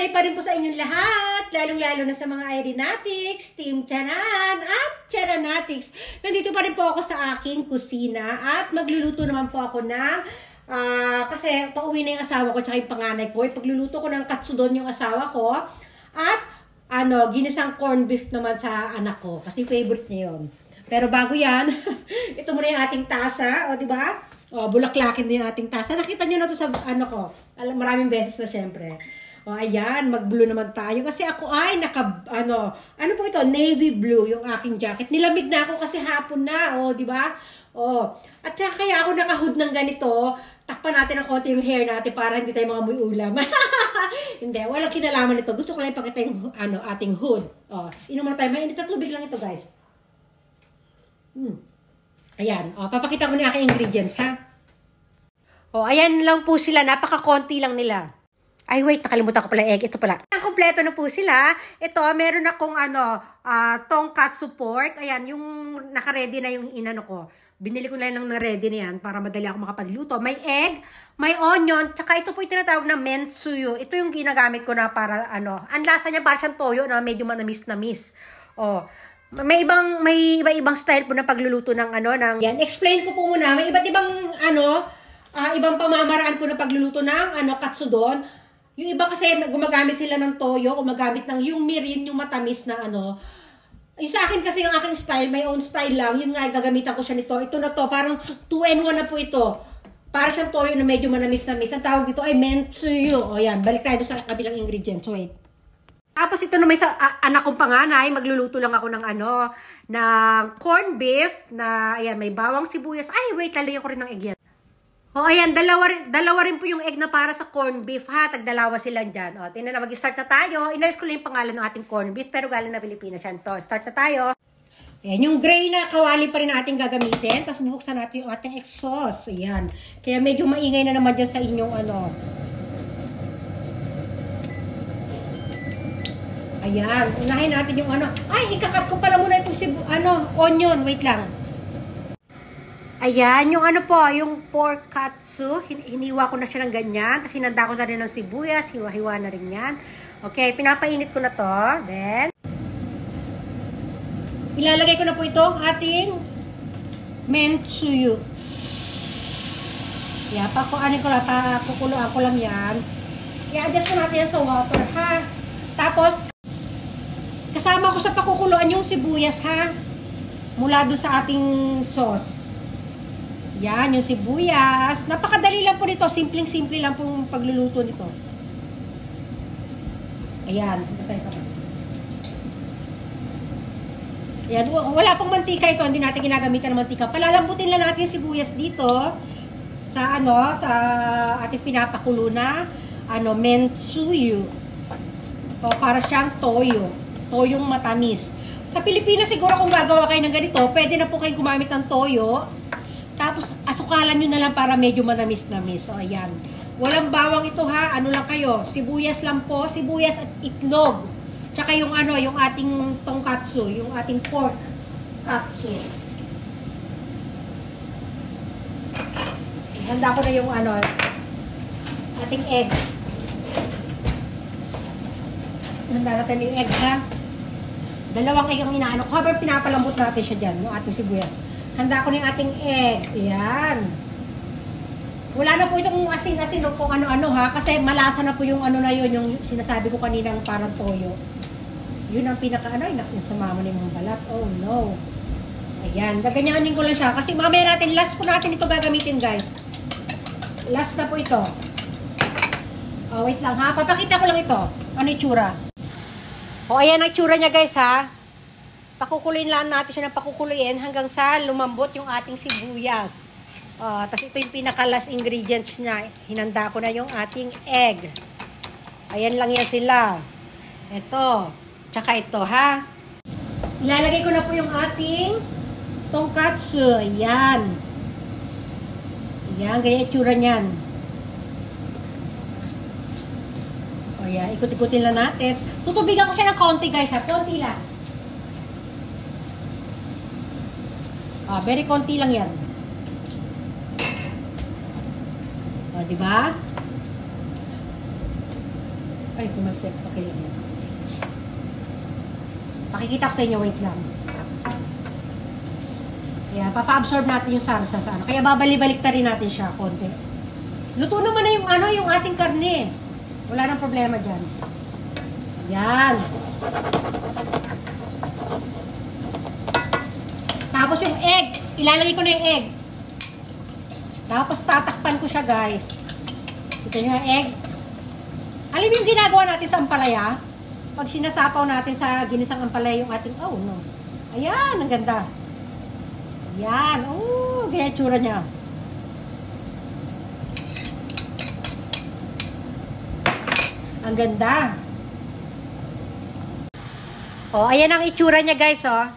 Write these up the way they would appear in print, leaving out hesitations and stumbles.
Hi pa rin po sa inyong lahat, lalong-lalo na sa mga Irenatics, Team Charan at Charanatics. Nandito pa rin po ako sa aking kusina at magluluto naman po ako ng, kasi pauwi na yung asawa ko tsaka yung panganay ko. Pagluluto ko ng katsudon yung asawa ko at ginisang corned beef naman sa anak ko kasi favorite niya yun. Pero bago yan, ito muna yung ating tasa, o diba? O, bulaklakin din yung ating tasa. Nakita nyo na to sa ko, maraming beses na syempre. O, ayan, mag-blue naman tayo. Kasi ako ay ano po ito? Navy blue yung aking jacket. Nilamig na ako kasi hapon na, o, di ba? O, at kaya ako naka-hood ng ganito. Takpan natin ang konti yung hair natin para hindi tayo mga muy ulam. Hindi, walang kinalaman nito. Gusto ko lang ipakita yung ating hood. O, inuman tayo. Mainit at lubig lang ito, guys. Ayan, o, papakita ko na aking ingredients, ha? O, ayan lang po sila. Napaka-konti lang nila. Ay, wait, nakalimutan ko pala egg. Ito pala. Ang kompleto na po sila. Ito, meron akong tonkatsu pork. Ayan, yung naka-ready na yung inano ko. Binili ko lang ng ready na yan para madali ako makapagluto. May egg, may onion, tsaka ito po yung tinatawag na mentsuyu. Ito yung ginagamit ko na para ang lasa niya parang siyang toyo na medyo manamis-namis. Oh, may iba-ibang style po na pagluluto ng yan. Explain ko po muna, may iba't ibang ibang pamamaraan po na pagluluto ng katsudon. Yung iba kasi gumagamit sila ng toyo, gumagamit ng yung mirin, yung matamis na Yung sa akin kasi yung aking style, my own style lang. Yun nga, gagamitan ko siya nito. Ito na to, parang 2-in-1 na po ito. Para siyang toyo na medyo manamis-namis. Ang tawag dito ay mentsuyu. O yan, balik tayo sa kabilang ingredients. Wait. Tapos ito naman sa anak kong panganay, magluluto lang ako ng ng corned beef na, ayan, may bawang sibuyas. Ay, wait, lalagyan ko rin ng egg yan. O, ayan, dalawa rin po yung egg na para sa corned beef, ha? Tagdalawa sila dyan. O, tingnan na, mag-start na tayo. Inalis ko lang yung pangalan ng ating corned beef, pero galing na Pilipinas yan to. Start na tayo. Ayan, yung gray na kawali pa rin natin gagamitin. Tapos bubuksan natin yung ating exhaust. Ayan. Kaya medyo maingay na naman dyan sa inyong Ayan, unahin natin yung Ay, ikakat ko pala muna itong onion. Wait lang. Ayan, yung yung pork katsu, hiniwa ko na siya ng ganyan, tapos hinanda ko na rin ng sibuyas, hiwa-hiwa na rin yan. Okay, pinapainit ko na to, then, ilalagay ko na po itong ating mentsuyu. Yeah, pakukuluan ko lang yan. I-adjust ko natin yan sa water, ha? Tapos, kasama ko sa pakukuluan yung sibuyas, ha? Mula doon sa ating sauce. Yan, yung sibuyas. Napakadali lang po nito. Simpleng-simple lang po yung pagluluto nito. Ayan. Ayan. Wala pong mantika ito. Hindi natin ginagamitan ng mantika. Palalambutin lang natin yung sibuyas dito sa sa ating pinapakulo na mentsuyu. O, para siyang toyo. Toyong matamis. Sa Pilipinas siguro kung gagawa kayo ng ganito, pwede na po kayo gumamit ng toyo. Tapos, asukalan nyo na lang para medyo manamis-namis. So, ayan. Walang bawang ito, ha? Ano lang kayo? Sibuyas lang po. Sibuyas at itlog. Tsaka yung yung ating tonkatsu. Yung ating pork katsu. Handa ko na yung ating egg. Handa natin yung egg, ha? Dalawang egg ang inaano ko. Habang pinapalambot natin siya dyan, yung ating sibuyas. Handa ko na yung ating egg. Ayan. Wala na po itong asin-asin kung ano-ano, ha. Kasi malasa na po yung na yun, yung sinasabi ko kaninang parang toyo. Yun ang yung sumama na yung balat. Oh, no. Ayan. Gaganyanin ko lang siya. Kasi mamaya natin, last po natin ito gagamitin, guys. Last na po ito. Oh, wait lang, ha. Papakita ko lang ito. Ano yung tsura? Oh, ayan ang tsura niya, guys, ha. Pakukuluin lang natin siya ng pakukuluin hanggang sa lumambot yung ating sibuyas. Tapos ito yung pinaka-last ingredients niya. Hinanda ko na yung ating egg. Ayan lang yan sila. Ito. Tsaka ito, ha. Ilalagay ko na po yung ating tonkatsu. Ayan. Ayan, ganyan itsura niyan. Ayan, ikut-ikutin lang natin. Tutubigan ko siya ng konti, guys, ha. Konti lang. Very konti lang yan. Diba? Ay, tumalsik. Okay lang yan. Pakikita ko sa inyo, wait lang. Kaya, papa-absorb natin yung sarsa sa ano. Kaya, babalik-balik ta rin natin siya, konti. Luto naman na yung ano, yung ating karne. Wala nang problema dyan. Yan. Tapos yung egg. Ilalagay ko na yung egg. Tapos, tatakpan ko siya, guys. Ito yung egg. Alam mo yung ginagawa natin sa ampalaya? Pag sinasapaw natin sa ginisang ampalaya yung ating, oh no. Ayan, ang ganda. Ayan, oh, ganyan tsura niya. Ang ganda. Oh, ayan ang itsura niya, guys, oh.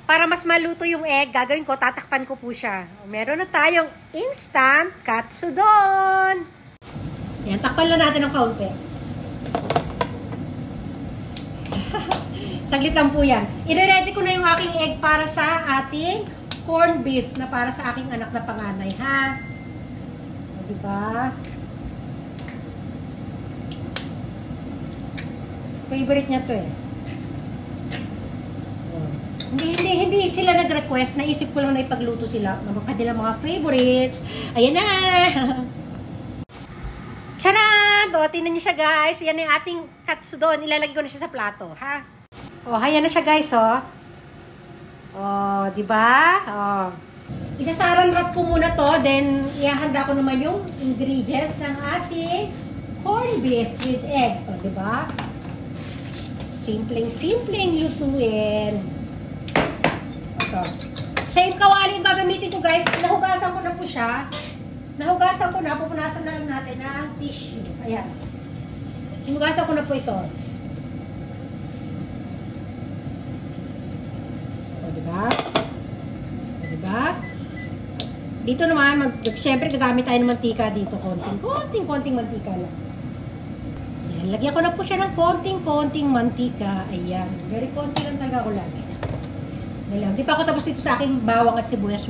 Para mas maluto yung egg, gagawin ko, tatakpan ko po siya. Meron na tayong instant katsudon. Ayan, takpan lang natin ng kaunti. Saglit lang po yan. I-ready ko na yung aking egg para sa ating corned beef na para sa aking anak na panganay, ha? O, diba? Favorite niya to eh. Hindi sila nag-request. Naisip ko lang na ipagluto sila ng kanilang mga favorites. Ayan na! Charad! O, tingnan niyo siya, guys. Yan yung ating katsudon. Ilalagay ko na siya sa plato, ha? O, ayan na siya, guys, o. O, diba? O. Isasaran wrap ko muna to. Then, ihahanda ko naman yung ingredients ng ating corned beef with egg. O, diba? Simpleng lutuin. Ito. Same kawali yung gagamitin ko, guys. Nahugasan ko na po siya. Nahugasan ko na. Pupunasan na lang natin ng tissue. Ayan. Hinugasan ko na po ito. O, diba? O, diba? Dito naman, syempre gagamit tayo ng mantika dito. Konting mantika lang. Ayan. Lagyan ko na po siya ng konting mantika. Ayan. Very konti lang talaga ako lagi. Di pa ako tapos dito sa aking bawang at sibuyas.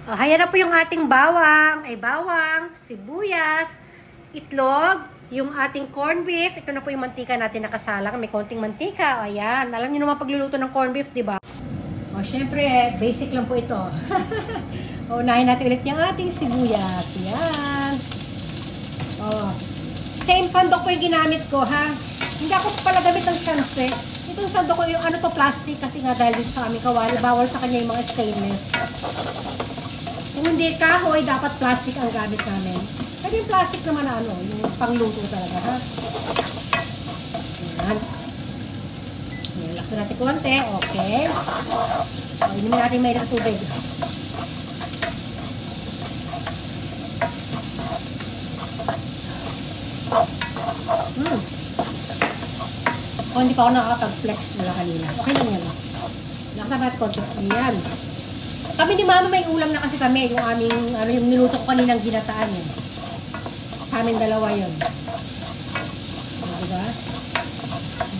Oh, ayan na po yung ating bawang, sibuyas, itlog, yung ating corned beef. Ito na po yung mantika natin nakasalang. May konting mantika. O, ayan. Alam niyo naman pagluluto ng corned beef, di ba? O, syempre, basic lang po ito. O, unahin natin ulit yung ating sibuyas. Ayan. O, same sandok po yung ginamit ko, ha? Hindi ako pala gamit ng chance. Itong sandok ko yung ano to, plastic. Kasi nga dahil dito sa aming kawali, bawal sa kanya yung mga stainless. Kung hindi kahoy, dapat plastic ang gamit namin. Kasi yung plastic naman na ano, yung pangluto talaga, ha? Ayan. Nilaksan natin konti. Okay. O, inumin natin may ng tubig. O, hindi pa ako nakakapag-flex mula kanina. Okay lang yan. Laksan natin konti. Ayan. Kami ni Mama may ulam na kasi kami. Yung aming, ano, yung niluto ko kaninang ginataan yun. Sa amin dalawa yun. Diba?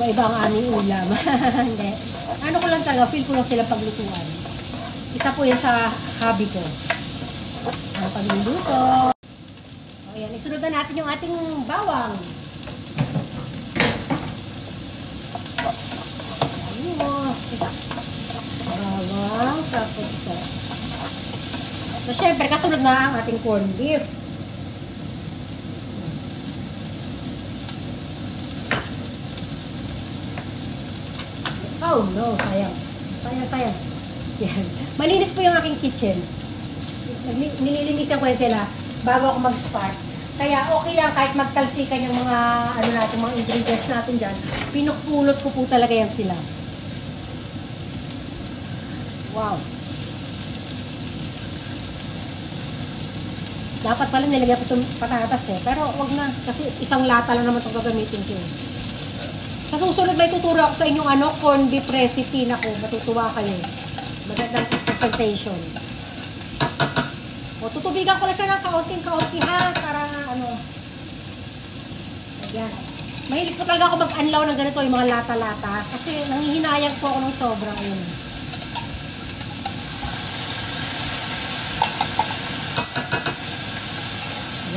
Iba-iba ang aming ulam. Hindi. Ano ko lang talaga, feel ko lang sila paglutuan. Isa po yan sa hobby ko. Ang pagluluto. O yan, isunod na natin yung ating bawang. Bawang, tapos ito. So, syempre, kasunod na ang ating corned beef. Oh, no, sayang. Sayang. Yan. Malinis po yung aking kitchen. Nililinisan ko yan sila bago ako mag-start. Kaya okay lang kahit magtalsikan yung mga, ano natin, mga ingredients natin dyan. Pinupulot ko po talaga yan sila. Wow. Dapat pala nilagyan ko itong patatas eh. Pero wag na. Kasi isang lata lang naman itong gagamitin ko. Sa susunod may tuturo ako sa inyong ano, corned beef recipe na ko. Matutuwa kayo. Magandang presentation. O, tutubigan ko lang siya ng kaunting-kaunti ha. Para ano. Ayan. Mahilig ko talaga ako mag-anlaw ng ganito yung mga lata-lata. Kasi nangihinayang po ako ng sobrang yun.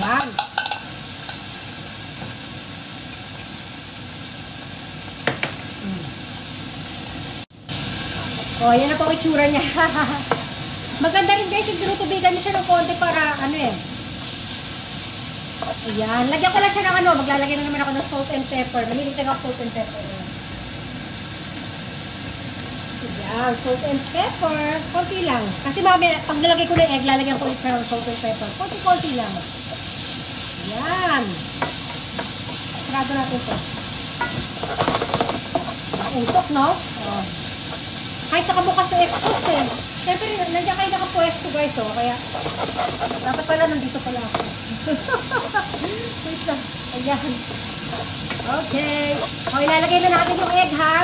Yan. O, yan na po ang itsura niya. Maganda rin guys, yung tinutubigan niya siya ng konti para ano eh. Ayan, lagyan ko lang siya ng ano, maglalagay na naman ako ng salt and pepper. Mahilig ako salt and pepper. Ayan, salt and pepper. Konti lang. Kasi mamaya, pag nalagay ko ng egg, lalagyan ko ulit siya ng salt and pepper. Konti-konti lang. Ayan. Sarado natin ito. Usok, no? Oh. Kahit nakabukas sa exhaust eh. Siyempre, nandiyan kayo nakapwesto guys, oh. Kaya, dapat pala nandito pala ako. Wait lang. Ayan. Okay. O, ilalagay na natin yung egg, ha?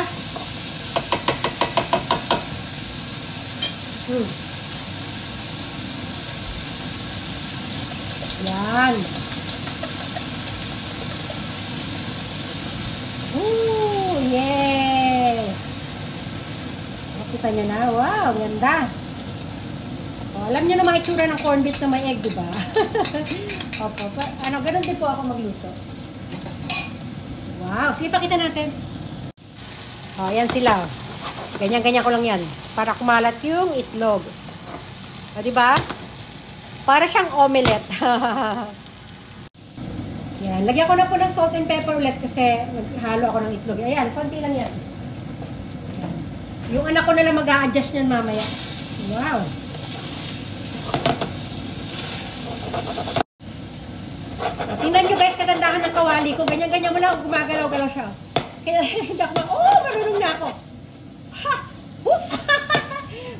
Ayan. Ooh, yes! Nakita niyo na. Wow, ganda. O, alam niyo na mga itsura ng corned beef na may egg, diba? Opo, ano, ganun din po ako magluto. Wow, sige, pakita natin. O, ayan sila. Ganyan-ganyan ko lang yan. Para kumalat yung itlog. O, diba? Para siyang omelette. Yan. Lagyan ko na po ng salt and pepper ulit kasi naghalo ako ng itlog. Ayan, konti lang yan. Ayan. Yung anak ko na lang mag-a-adjust niyan mamaya. Wow. Tingnan nyo guys, kagandahan ng kawali ko. Ganyan-ganyan mo lang, gumagalaw-galaw siya. Kaya hindi ako oh, marunong na ako. Ha! Hup!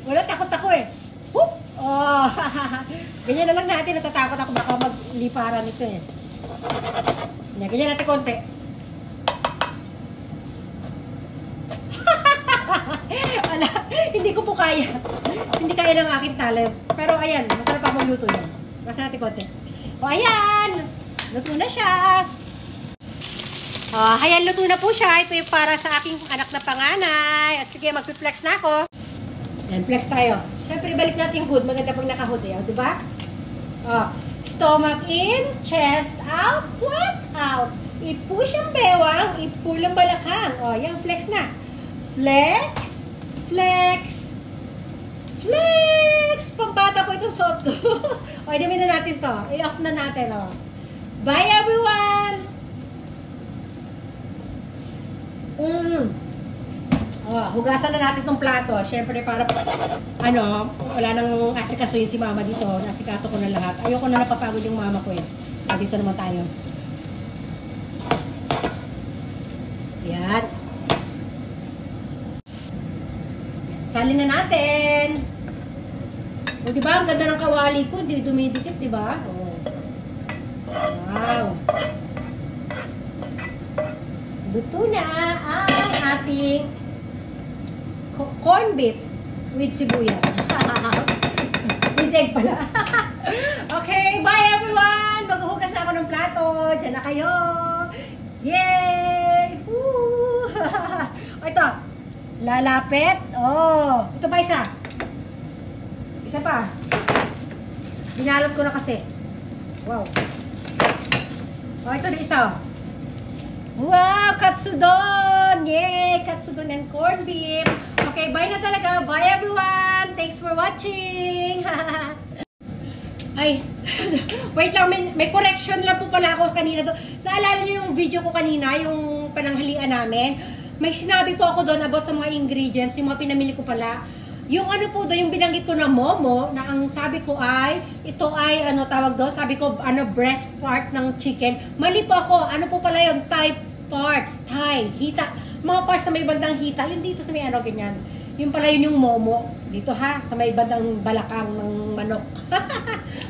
Wala, takot ako eh. Hup! Oh, ganyan na lang natin, natatakot ako baka magliparan ito eh. Ganyan natin konti. Ala, hindi ko po kaya. Hindi kaya ng aking talent. Pero ayan, masarap pa magluto yan. Basta natin konti. O ayan, luto na siya. Ayan, luto na po siya. Ito yung para sa aking anak na panganay. At sige, mag-flex na ako. Ayan, flex tayo. Siyempre, balik natin yung hood. Maganda pag naka-hood eh. Diba? Stomach in, chest out, flat out. I-push ang bewang, i-pull ang balakang. Yan, flex na. Flex, flex, flex. Pambata po itong suot ko. Inumin na natin to. I-off na natin, Bye, everyone! Hugasan na natin itong plato. Siyempre, para, wala nang asikasuhin si mama dito. Nasikaso ko na lahat. Ayoko na napapagod yung mama ko eh. Dito naman tayo. Yan. Salin na natin. O, diba? Ang ganda ng kawali ko. Hindi dumidikit, diba? Wow. Luto na ang ating corned beef with sibuyas. With egg pala. Okay, bye everyone! Maghuhugas na ako ng plato. Diyan na kayo. Yay! Woo! Ito. Lalapit. Ito pa isa. Isa pa. Binalot ko na kasi. Wow. Ito na isa. Wow! Katsudon! Yay! Katsudon and corned beef. Okay, bye na talaga. Bye everyone! Thanks for watching! Ay, wait lang. May correction lang po pala ako kanina doon. Naalala niyo yung video ko kanina, yung pananghalian namin? May sinabi po ako doon about sa mga ingredients, yung mga pinamili ko pala. Yung ano po doon, yung binanggit ko na momo, na ang sabi ko ay, ito ay, tawag doon, sabi ko, breast part ng chicken. Mali po ako, ano po pala yun, thigh parts, thigh, hita. Mga parts sa may bandang hita, yun dito sa may ganyan. Yung pala yun yung momo. Dito ha, sa may bandang balakang ng manok.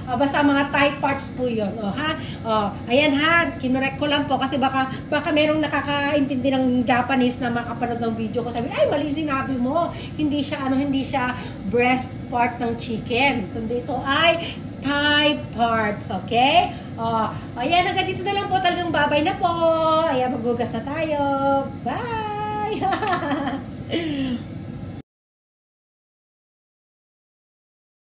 Basta mga thigh parts po yun. Ayan ha, kinurek ko lang po kasi baka merong nakakaintindi ng Japanese na makapanood ng video ko. Sabi, ay mali sinabi mo. Hindi siya breast part ng chicken. Kundi ito ay thigh parts, okay? Ayan, hanggang dito na lang po. Talagang babay na po. Ayan, maghugas na tayo. Bye!